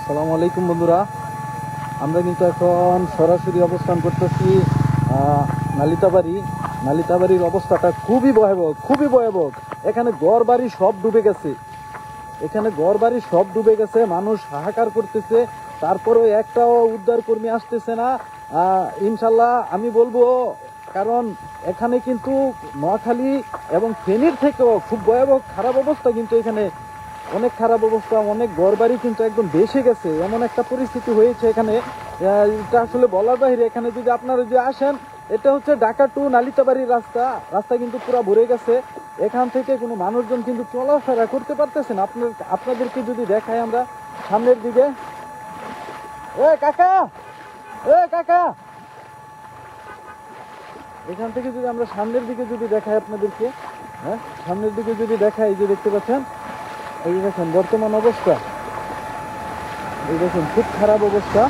আসসালামু আলাইকুম বন্ধুরা, আমরা কিন্তু এখন সরাসরি অবস্থান করতেছি নালিতাবাড়ির অবস্থাটা খুবই ভয়াবহ। এখানে ঘরবাড়ি সব ডুবে গেছে, মানুষ হাহাকার করতেছে, তারপরেও একটাও উদ্ধার কর্মী আসতেছে না। ইনশাল্লাহ আমি বলবো, কারণ এখানে কিন্তু নোয়াখালী এবং ফেনীর থেকেও খুব ভয়াবহ খারাপ অবস্থা, কিন্তু এখানে অনেক খারাপ অবস্থা, অনেক ঘরবাড়ি কিন্তু একদম ভেসে গেছে, এমন একটা পরিস্থিতি হয়েছে এখানে। এটা আসলে বলার বাইরে। এখানে যদি আপনারা যদি আসেন, এটা হচ্ছে ঢাকা টু নালিতাবাড়ির রাস্তা কিন্তু পুরো ভরে গেছে। এখান থেকে কোনো মানুষজন কিন্তু চলাফেরা করতে পারতেছেন। আপনাদেরকে যদি দেখাই আমরা সামনের দিকে, কাকা এখান থেকে যদি আমরা সামনের দিকে যদি দেখাই আপনাদেরকে, সামনের দিকে যদি দেখাই, যে দেখতে পাচ্ছেন, এই দেখেন বর্তমান অবস্থা, এই দেখেন খুব খারাপ অবস্থা।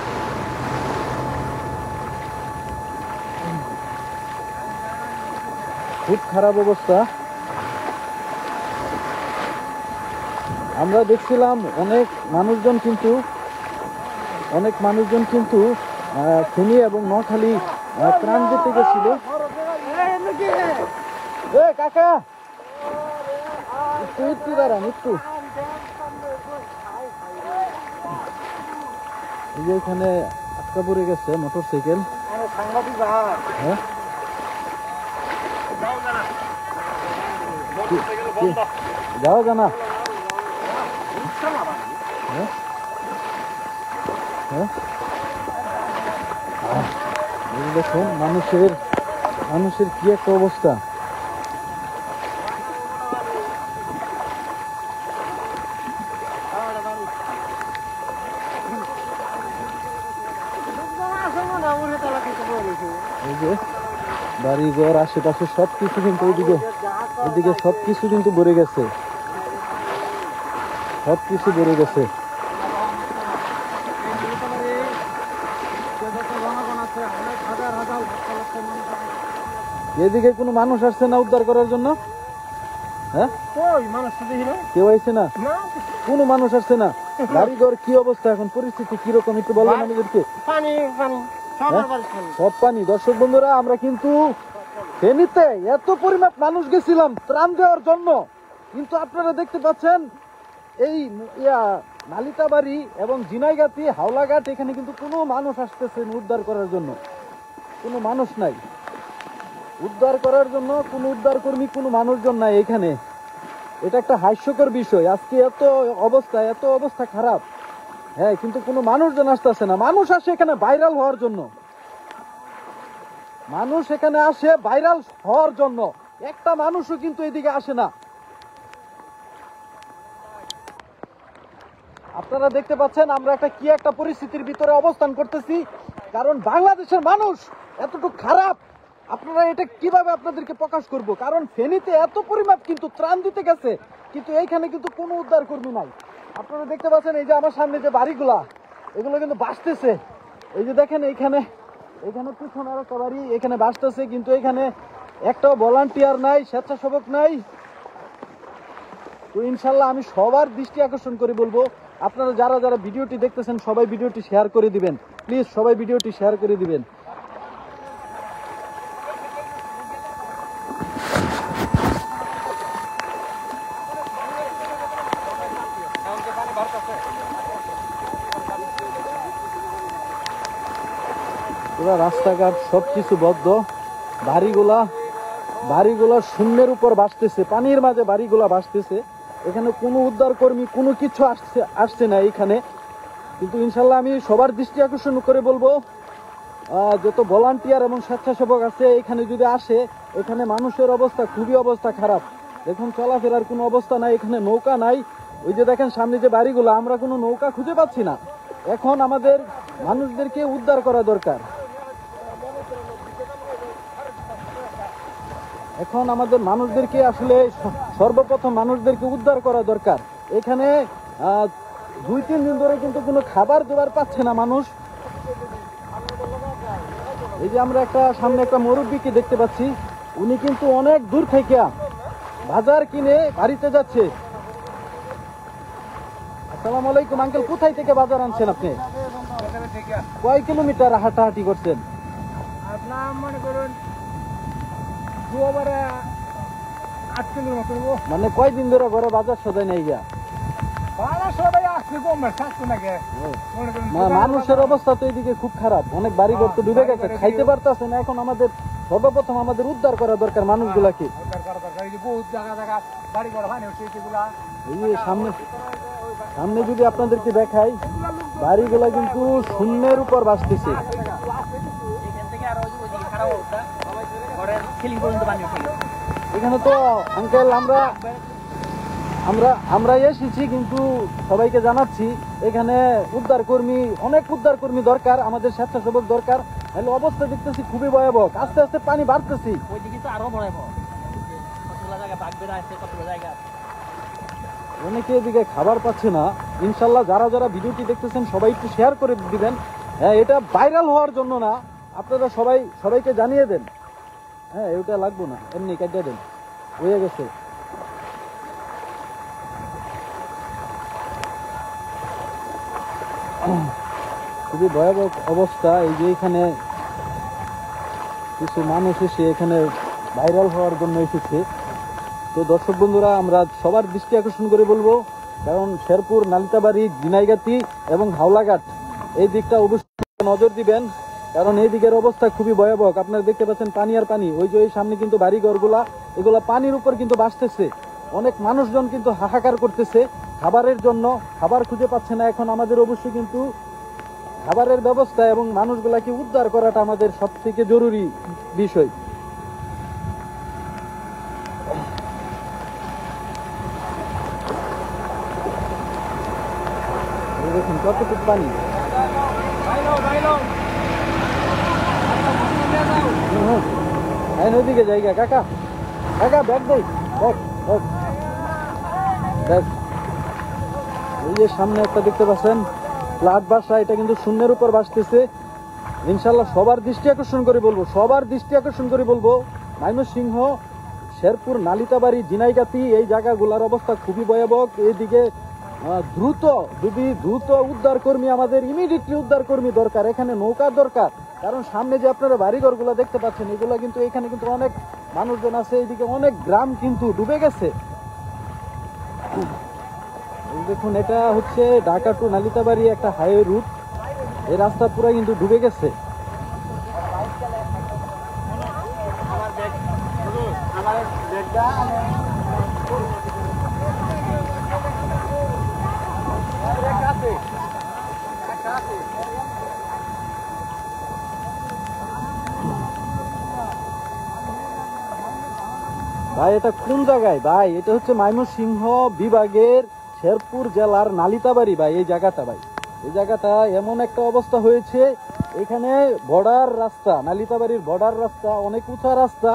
আমরা দেখছিলাম অনেক মানুষজন কিন্তু ফেনী এবং নোয়াখালী ত্রাণ দিতে গেছিল। কাকা একটু দাঁড়ান, একটু এখানে আটকা পড়ে গেছে মোটরসাইকেল। যাও জানা, দেখুন মানুষের কি একটা অবস্থা। এই যে বাড়িঘর আশেপাশে সবকিছু কিন্তু এদিকে সবকিছু কিন্তু ভরে গেছে, এদিকে কোনো মানুষ আসছে না উদ্ধার করার জন্য? কেউ আসছে না, কোনো মানুষ আসছে না। বাড়িঘর কি অবস্থা, এখন পরিস্থিতি কিরকম একটু বলবেন আমাদেরকে? সব পানি। দর্শক বন্ধুরা, আমরা কিন্তু ফেনীতে এত পরিমাণ মানুষ গেছিলাম ত্রাণ দেওয়ার জন্য, কিন্তু আপনারা দেখতে পাচ্ছেন এই নালিতাবাড়ি এবং ঝিনাইগাতি, হাওলাঘাট, এখানে কিন্তু কোনো মানুষ আসতেছে উদ্ধার করার জন্য, কোনো মানুষ নাই উদ্ধার করার জন্য, কোনো উদ্ধার কর্মী, কোনো মানুষজন নাই এখানে। এটা একটা হাস্যকর বিষয়। আজকে এত অবস্থা খারাপ, কিন্তু কোনো মানুষজন আসতেছে না। মানুষ আসে এখানে ভাইরাল হওয়ার জন্য, একটা মানুষও কিন্তু এদিকে আসে না। আপনারা দেখতে পাচ্ছেন আমরা কি একটা পরিস্থিতির ভিতরে অবস্থান করতেছি, কারণ বাংলাদেশের মানুষ এতটুকু খারাপ। আপনারা এটা কিভাবে আপনাদেরকে প্রকাশ করব? কারণ ফেনীতে এত পরিমাণ কিন্তু ত্রাণ দিতে গেছে, কিন্তু এইখানে কিন্তু কোনো উদ্ধার কর্মী নাই। আপনারা দেখতে পাচ্ছেন এই যে আমার সামনে যে বাড়িগুলা, এগুলো কিন্তু ভাসতেছে। এই যে দেখেন এখানে পিছনে আর একটা বাড়ি, এখানে ভাসতেছে, কিন্তু এখানে একটাও ভলান্টিয়ার নাই, স্বেচ্ছাসেবক নাই। তো ইনশাল্লাহ আমি সবার দৃষ্টি আকর্ষণ করে বলবো, আপনারা যারা ভিডিওটি দেখতেছেন সবাই ভিডিওটি শেয়ার করে দিবেন, প্লিজ সবাই ভিডিওটি শেয়ার করে দিবেন। পুরো রাস্তাঘাট সবকিছু বদ্ধ, বাড়িগুলা শূন্যের উপর ভাসতেছে, পানির মাঝে বাড়িগুলা ভাসতেছে। এখানে কোনো উদ্ধার কর্মী কোনো কিছু আসছে না এখানে। কিন্তু ইনশাল্লাহ আমি সবার দৃষ্টি আকর্ষণ করে বলবো, যত ভলান্টিয়ার এবং স্বেচ্ছাসেবক আছে এখানে যদি আসে, এখানে মানুষের খুবই অবস্থা খারাপ। দেখুন চলাফেরার কোনো অবস্থা নাই, এখানে নৌকা নাই। ওই যে দেখেন সামনে যে বাড়িগুলো, আমরা কোনো নৌকা খুঁজে পাচ্ছি না। এখন আমাদের মানুষদেরকে উদ্ধার করা দরকার, আসলে সর্বপ্রথম মানুষদেরকে উদ্ধার করা দরকার। এখানে 2-3 দিন ধরে কিন্তু কোনো খাবার দাবার পাচ্ছে না মানুষ। এই যে আমরা সামনে একটা মুরব্বিকে দেখতে পাচ্ছি, উনি কিন্তু অনেক দূর থেকে বাজার কিনে বাড়িতে যাচ্ছে। আসসালামু আলাইকুম আঙ্কেল, কোথায় থেকে বাজার আনছেন আপনি? কয় কিলোমিটার হাঁটাহাঁটি করছেন? আপনার মনে করুন 8 কিলোর মতো। মানে কয়দিন ধরে ঘরে বাজার সদাই নাই গিয়া? মানুষের অবস্থা তো এদিকে খুব খারাপ, অনেক বাড়ি ঘর তো ডুবে গেছে, খাইতে পারতেছে না। এখন আমাদের সর্বপ্রথম আমাদের উদ্ধার করা দরকার মানুষগুলাকে। এই যে সামনে সামনে যদি আপনাদেরকে দেখাই, বাড়িগুলা কিন্তু শূন্যের উপর বাঁচতেছে। এখানে তো আঙ্কেল আমরা এসেছি, কিন্তু সবাইকে জানাচ্ছি এখানে অনেক উদ্ধার কর্মী দরকার, আমাদের স্বেচ্ছাসেবক দরকার। তাহলে অবস্থা দেখতেছি খুবই ভয়াবহ, আস্তে আস্তে পানি বাড়তেছি। অনেকে এদিকে খাবার পাচ্ছে না। ইনশাল্লাহ যারা যারা ভিডিওটি দেখতেছেন সবাই একটু শেয়ার করে দিবেন। হ্যাঁ, এটা ভাইরাল হওয়ার জন্য না, আপনারা সবাইকে জানিয়ে দেন। হ্যাঁ, এটা লাগবো না, এমনি কেটে দেন, হয়ে গেছে। খুবই ভয়াবহ অবস্থা। এই যে এখানে কিছু মানুষ এসে এখানে ভাইরাল হওয়ার জন্য এসেছে। তো দর্শক বন্ধুরা, আমরা সবার দৃষ্টি আকর্ষণ করে বলবো, কারণ শেরপুর, নালিতাবাড়ি, দিনাইগাতি এবং হাওলাঘাট এই দিকটা অবশ্যই নজর দিবেন, কারণ এই দিকের অবস্থা খুবই ভয়াবহ। আপনারা দেখতে পাচ্ছেন পানি আর পানি। ওই যে সামনে কিন্তু বাড়ি ঘরগুলা, এগুলা পানির উপর কিন্তু ভাসতেছে। অনেক মানুষজন কিন্তু হাহাকার করতেছে খাবারের জন্য, খাবার খুঁজে পাচ্ছে না। এখন আমাদের অবশ্যই কিন্তু খাবারের ব্যবস্থা এবং মানুষগুলাকে উদ্ধার করাটা আমাদের সব থেকে জরুরি বিষয়। দেখুন কতটুকু পানি। নদীকে জায়গা কাকা কাকা ব্যাগ দেই, এই যে সামনে একটা দেখতে পাচ্ছেন ফ্ল্যাট বাসা, এটা কিন্তু শূন্যের উপর ভাসতেছে। ইনশাল্লাহ সবার দৃষ্টি আকর্ষণ করে বলবো ময়মনসিংহ, শেরপুর, নালিতাবাড়ি, জিনাইগাতি এই জায়গাগুলোর অবস্থা খুবই ভয়াবহ। এইদিকে দ্রুত উদ্ধার কর্মী, আমাদের ইমিডিয়েটলি উদ্ধার কর্মী দরকার। এখানে নৌকা দরকার, কারণ সামনে যে আপনারা বাড়িঘর গুলা দেখতে পাচ্ছেন, এগুলা কিন্তু এখানে কিন্তু অনেক মানুষজন আছে। এইদিকে অনেক গ্রাম কিন্তু ডুবে গেছে। দেখুন, এটা হচ্ছে ঢাকা টু নালিতাবাড়ি একটা হাইওয়ে রুট। এই রাস্তা পুরো কিন্তু ডুবে গেছে। ভাই এটা কোন জায়গায়? ভাই এটা হচ্ছে ময়মনসিংহ বিভাগের শেরপুর জেলার নালিতাবাড়ি। ভাই এই জায়গাটা, এই জায়গাটা এমন একটা অবস্থা হয়েছে, এখানে বর্ডার রাস্তা, নালিতাবাড়ির বর্ডার রাস্তা, অনেক উঁচা রাস্তা।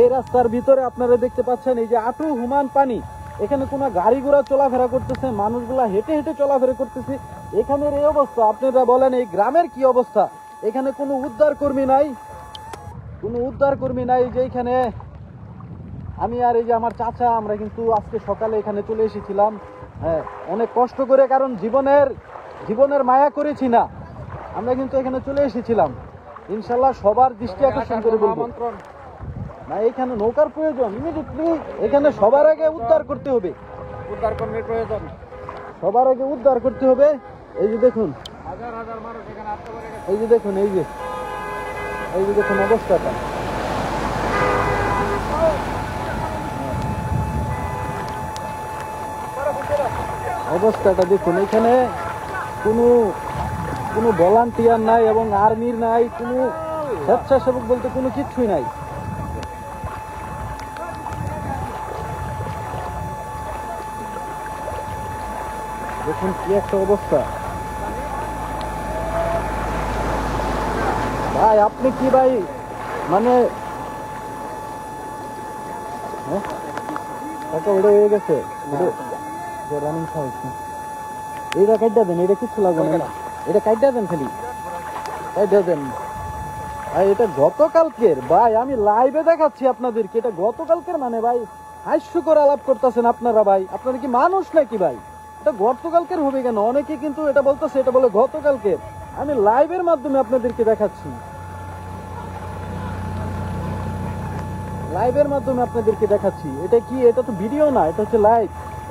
এই রাস্তার ভিতরে আপনারা দেখতে পাচ্ছেন এই যে আঁটু হুমান পানি। এখানে কোনো গাড়ি ঘোড়া চলাফেরা করতেছে, মানুষগুলা হেঁটে হেঁটে চলাফেরা করতেছে। এখানের এই অবস্থা, আপনারা বলেন এই গ্রামের কি অবস্থা? এখানে কোনো উদ্ধার কর্মী নাই। যে এখানে আমি আর এই যে আমার চাচা, আমরা কিন্তু আজকে সকালে এখানে চলে এসেছিলাম। হ্যাঁ, অনেক কষ্ট করে, কারণ জীবনের মায়া করেছি না, আমরা কিন্তু এখানে চলে এসেছিলাম। ইনশাল্লাহ সবার দৃষ্টি আকর্ষণ করে বলবো না, এখানে নৌকার প্রয়োজন ইমিডিয়েটলি। এখানে সবার আগে উদ্ধার করতে হবে, উদ্ধার কর্মীর প্রয়োজন, সবার আগে উদ্ধার করতে হবে। এই যে দেখুন, হাজার হাজার মানুষ এখানে আসতে পারে। এই যে দেখুন, এই যে দেখুন অবস্থাটা। দেখুন, এখানে কোনো ভলান্টিয়ার নাই এবং আর্মির নাই, কোনো স্বেচ্ছাসেবক বলতে কোনো কিছুই নাই। দেখুন কি একটা অবস্থা। ভাই আপনি কি ভাই মানে ওটা হয়ে গেছে, রানিং সাউন্ড। এইটা কাইটা দেন, এটা কিচ্ছু লাগবে না, এটা কাইটা দেন, খালি কাইটা দেন। ভাই এটা গতকালকের, ভাই আমি লাইভে দেখাচ্ছি আপনাদেরকে, এটা গতকালকের। মানে ভাই হাস্যকর আলাপ করতেছেন আপনারা। ভাই আপনারা কি মানুষ নাকি? ভাই এটা গতকালকের হবে কেন? অনেকে কিন্তু এটা বলতেছে, এটা বলে গতকালকের। আমি লাইভের মাধ্যমে আপনাদেরকে দেখাচ্ছি, লাইভের মাধ্যমে আপনাদেরকে দেখাচ্ছি। এটা কি? এটা তো ভিডিও না, এটা হচ্ছে লাইভ।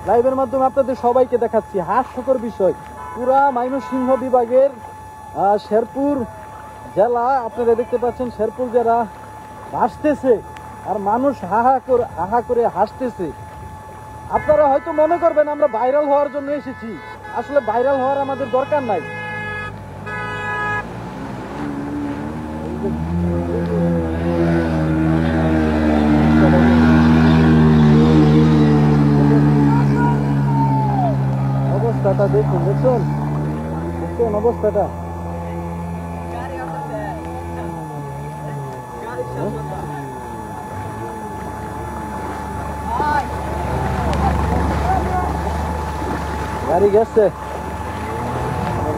লাইভের মাধ্যমে আপনাদের সবাইকে দেখাচ্ছি। হাস্যকর বিষয়, পুরা ময়মনসিংহ বিভাগের শেরপুর জেলা আপনারা দেখতে পাচ্ছেন, শেরপুর জেলা ভাসতেছে আর মানুষ হাহা করে হাসতেছে। আপনারা হয়তো মনে করবেন আমরা ভাইরাল হওয়ার জন্য এসেছি, আসলে ভাইরাল হওয়ার আমাদের দরকার নাই। অবস্থাটা দেখুন, দেখুন দেখুন অবস্থাটা। গাড়ি গেছে,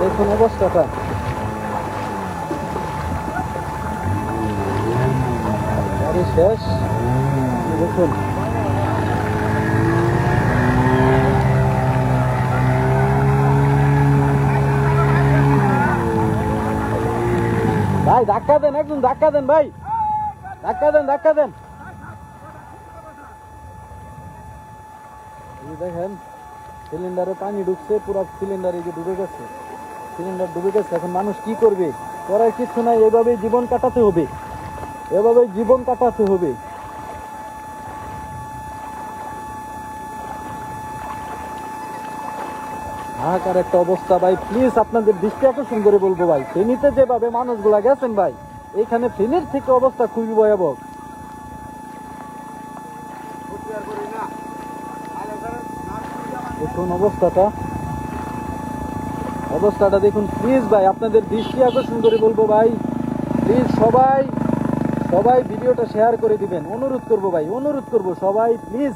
দেখুন অবস্থাটা। গাড়ি শেষ, দেখুন। ভাই ধাক্কা দেন, একদম ধাক্কা দেন ভাই, ধাক্কা দেন, ধাক্কা দেন। দেখেন সিলিন্ডারে পানি ঢুকছে, পুরো সিলিন্ডারে ডুবে গেছে, সিলিন্ডার ডুবে গেছে। এখন মানুষ কি করবে? করার কিছু নাই, এভাবেই জীবন কাটাতে হবে, এভাবেই জীবন কাটাতে হবে। হাহাকার একটা অবস্থা ভাই। প্লিজ আপনাদের দৃষ্টি আকর্ষণ করে বলবো ভাই, ফেনীতে যেভাবে মানুষগুলা গেছেন ভাই, এখানে ফেনীর থেকে অবস্থা খুবই ভয়াবহ। দেখুন অবস্থাটা, অবস্থাটা দেখুন। প্লিজ ভাই আপনাদের দৃষ্টি আকর্ষণ করে বলবো ভাই, প্লিজ সবাই সবাই ভিডিওটা শেয়ার করে দিবেন, অনুরোধ করবো ভাই, অনুরোধ করবো সবাই, প্লিজ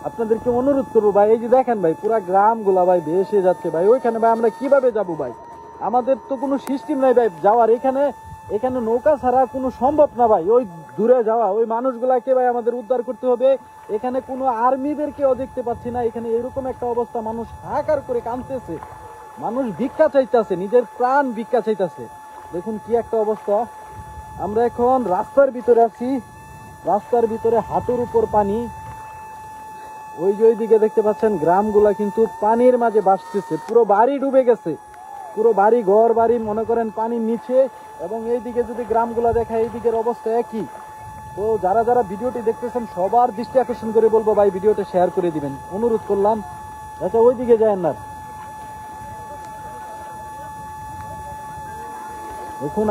আপনাদেরকে অনুরোধ করবো ভাই। এই যে দেখেন ভাই, পুরা গ্রাম গুলা ভাই ভেসে যাচ্ছে ভাই। ওইখানে ভাই আমরা কিভাবে যাবো ভাই? আমাদের তো কোনো সিস্টেম নাই ভাই যাওয়ার। এখানে নৌকা ছাড়া কোনো সম্ভব না ভাই ওই দূরে যাওয়া। ওই মানুষগুলাকে ভাই আমাদের উদ্ধার করতে হবে। এখানে কোনো আর্মিদেরকেও দেখতে পাচ্ছি না। এখানে এরকম একটা অবস্থা, মানুষ হাহাকার করে কাঁদতেছে, মানুষ ভিক্ষা চাইতেছে, নিজের প্রাণ ভিক্ষা চাইতেছে। দেখুন কি একটা অবস্থা। আমরা এখন রাস্তার ভিতরে আছি, রাস্তার ভিতরে হাঁটুর উপর পানি। ওই যে ওইদিকে দেখতে পাচ্ছেন গ্রামগুলা কিন্তু পানির মাঝে ভাসতেছে, পুরো বাড়ি ডুবে গেছে, পুরো বাড়ি ঘর বাড়ি মনে করেন পানির নিচে। এবং এইদিকে যদি গ্রামগুলা দেখা, এইদিকের অবস্থা একই। তো যারা যারা ভিডিওটি দেখতেছেন সবার দৃষ্টি আকর্ষণ করে বলবো ভাই ভিডিওটা শেয়ার করে দিবেন, অনুরোধ করলাম। আচ্ছা ওইদিকে যায় না। দেখুন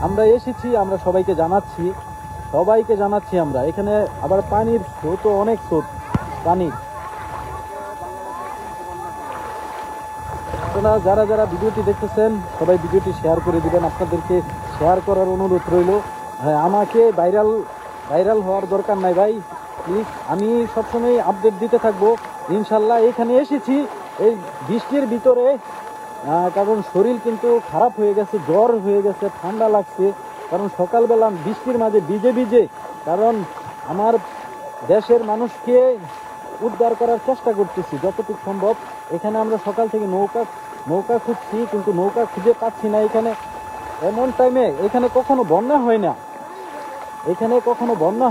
আমরা এসেছি, আমরা সবাইকে জানাচ্ছি, আমরা এখানে আবার পানির স্রোত, অনেক স্রোত পানির। আপনারা যারা যারা ভিডিওটি দেখতেছেন সবাই ভিডিওটি শেয়ার করে দিবেন, আপনাদেরকে শেয়ার করার অনুরোধ রইল। হ্যাঁ, আমাকে ভাইরাল হওয়ার দরকার নাই ভাই, প্লিজ। আমি সবসময় আপডেট দিতে থাকবো ইনশাল্লাহ। এখানে এসেছি এই বৃষ্টির ভিতরে, কারণ শরীর কিন্তু খারাপ হয়ে গেছে, জ্বর হয়ে গেছে, ঠান্ডা লাগছে। কারণ সকালবেলা বৃষ্টির মাঝে ভিজে কারণ আমার দেশের মানুষকে উদ্ধার করার চেষ্টা করতেছি যতটুকু সম্ভব। এখানে আমরা সকাল থেকে নৌকা খুঁজছি, কিন্তু নৌকা খুঁজে পাচ্ছি না। এখানে এমন টাইমে এখানে কখনো বন্যা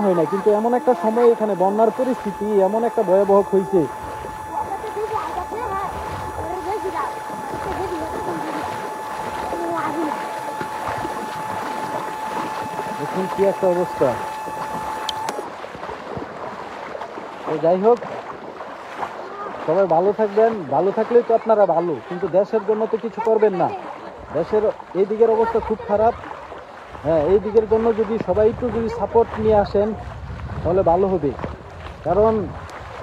হয় না, কিন্তু এমন একটা সময় এখানে বন্যার পরিস্থিতি এমন একটা ভয়াবহ হয়েছে। দেখুন কি একটা অবস্থা। যাই হোক, সবাই ভালো থাকবেন, ভালো থাকলেই তো আপনারা ভালো, কিন্তু দেশের জন্য তো কিছু করবেন না। দেশের এই দিকের অবস্থা খুব খারাপ। হ্যাঁ, এই দিকের জন্য যদি সবাই একটু যদি সাপোর্ট নিয়ে আসেন তাহলে ভালো হবে। কারণ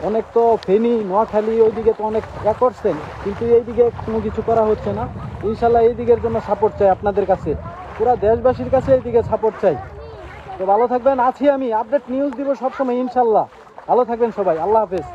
অনেক তো ফেনী, নোয়াখালী ওইদিকে তো অনেক করছেন, কিন্তু এইদিকে কোনো কিছু করা হচ্ছে না। ইনশাল্লাহ এই দিকের জন্য সাপোর্ট চাই আপনাদের কাছে, পুরা দেশবাসীর কাছে এইদিকে সাপোর্ট চাই। তো ভালো থাকবেন, আছি আমি, আপডেট নিউজ দিব সবসময় ইনশাল্লাহ। ভালো থাকবেন সবাই, আল্লাহ হাফেজ।